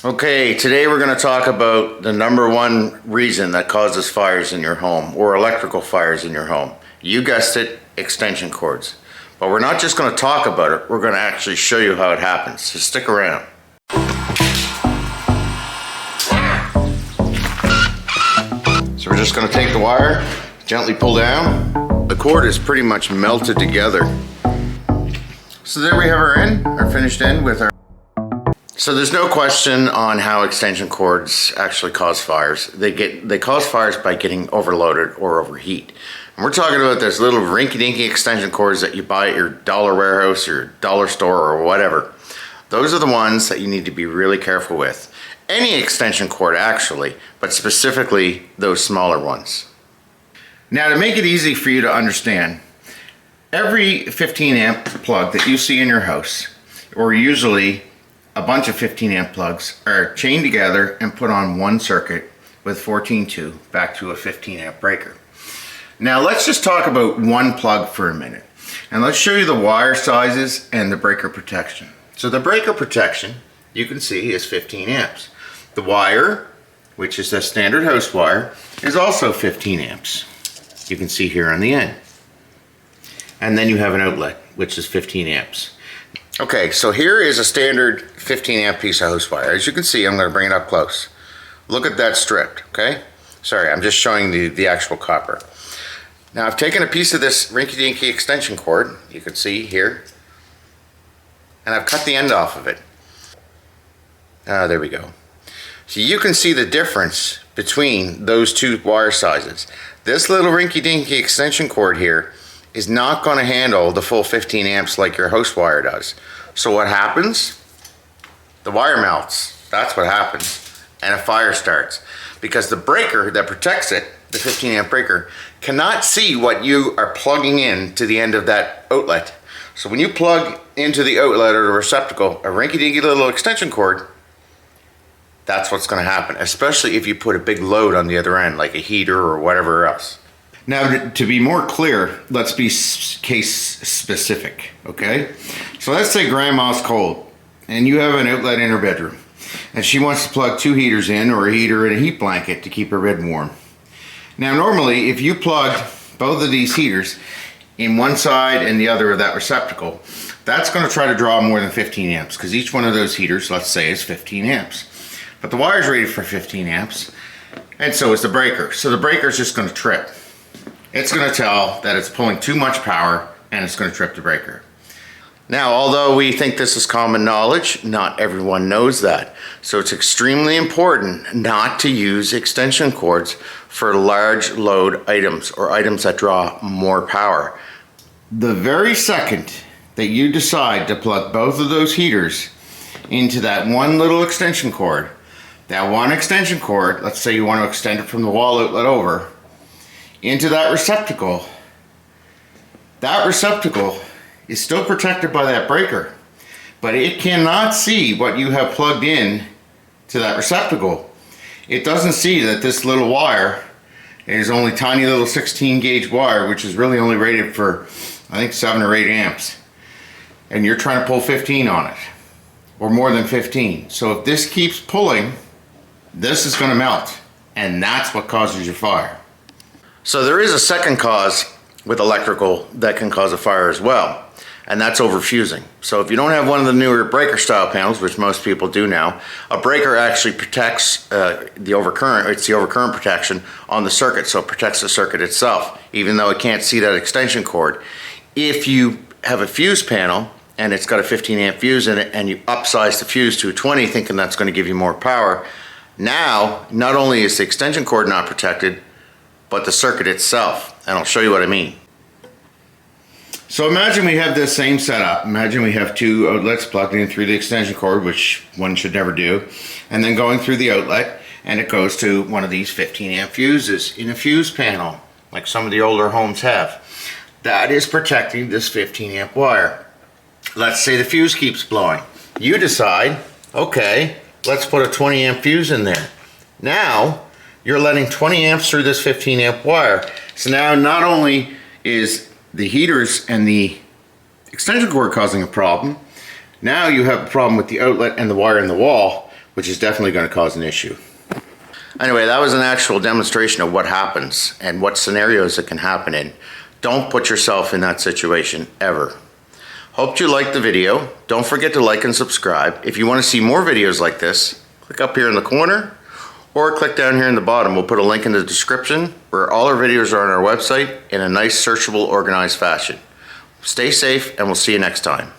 Okay, today we're going to talk about the number one reason that causes fires in your home or electrical fires in your home. You guessed it, extension cords. But we're not just going to talk about it, we're going to actually show you how it happens. So stick around. So we're just going to take the wire, gently pull down. The cord is pretty much melted together. So there we have our end, our finished end with our. So there's no question on how extension cords actually cause fires. They cause fires by getting overloaded or overheat. And we're talking about those little rinky-dinky extension cords that you buy at your dollar warehouse or dollar store or whatever. Those are the ones that you need to be really careful with. Any extension cord actually, but specifically those smaller ones. Now to make it easy for you to understand, every 15 amp plug that you see in your house, or usually a bunch of 15 amp plugs, are chained together and put on one circuit with 14.2 back to a 15 amp breaker. Now let's just talk about one plug for a minute, and let's show you the wire sizes and the breaker protection. So the breaker protection, you can see, is 15 amps. The wire, which is the standard house wire, is also 15 amps. You can see here on the end. And then you have an outlet, which is 15 amps. Okay, so here is a standard 15 amp piece of house wire. As you can see, I'm going to bring it up close. Look at that stripped, okay? Sorry, I'm just showing the actual copper. Now I've taken a piece of this rinky-dinky extension cord, you can see here, and I've cut the end off of it. There we go. So you can see the difference between those two wire sizes. This little rinky-dinky extension cord here is not going to handle the full 15 amps like your house wire does. So what happens? The wire melts. That's what happens. And a fire starts. Because the breaker that protects it, the 15 amp breaker, cannot see what you are plugging in to the end of that outlet. So when you plug into the outlet or the receptacle a rinky-dinky little extension cord, that's what's going to happen. Especially if you put a big load on the other end, like a heater or whatever else. Now, to be more clear, let's be case specific, okay? So let's say grandma's cold and you have an outlet in her bedroom and she wants to plug two heaters in, or a heater and a heat blanket to keep her bed warm. Now, normally, if you plug both of these heaters in one side and the other of that receptacle, that's going to try to draw more than 15 amps because each one of those heaters, let's say, is 15 amps. But the wire's rated for 15 amps, and so is the breaker. So the breaker's just going to trip. It's going to tell that it's pulling too much power and it's going to trip the breaker. Now, although we think this is common knowledge, not everyone knows that. So it's extremely important not to use extension cords for large load items or items that draw more power. The very second that you decide to plug both of those heaters into that one little extension cord, that one extension cord, let's say you want to extend it from the wall outlet over, into that receptacle is still protected by that breaker, but it cannot see what you have plugged in to that receptacle. It doesn't see that this little wire is only tiny little 16 gauge wire, which is really only rated for, I think, 7 or 8 amps. And you're trying to pull 15 on it, or more than 15. So if this keeps pulling, this is going to melt, and that's what causes your fire. So there is a second cause with electrical that can cause a fire as well, and that's overfusing. So if you don't have one of the newer breaker style panels, which most people do now, a breaker actually protects the overcurrent. It's the overcurrent protection on the circuit, so it protects the circuit itself, even though it can't see that extension cord. If you have a fuse panel and it's got a 15 amp fuse in it and you upsize the fuse to a 20 thinking that's going to give you more power, now not only is the extension cord not protected, but the circuit itself, and I'll show you what I mean. So imagine we have this same setup. Imagine we have two outlets plugged in through the extension cord, which one should never do, and then going through the outlet, and it goes to one of these 15 amp fuses in a fuse panel, like some of the older homes have. That is protecting this 15 amp wire. Let's say the fuse keeps blowing. You decide, okay, let's put a 20 amp fuse in there. Now, you're letting 20 amps through this 15 amp wire. So now not only is the heaters and the extension cord causing a problem, now you have a problem with the outlet and the wire in the wall, which is definitely going to cause an issue. Anyway, that was an actual demonstration of what happens and what scenarios it can happen in. Don't put yourself in that situation ever. Hope you liked the video. Don't forget to like and subscribe. If you want to see more videos like this, click up here in the corner or click down here in the bottom. We'll put a link in the description where all our videos are on our website in a nice, searchable, organized fashion. Stay safe, and we'll see you next time.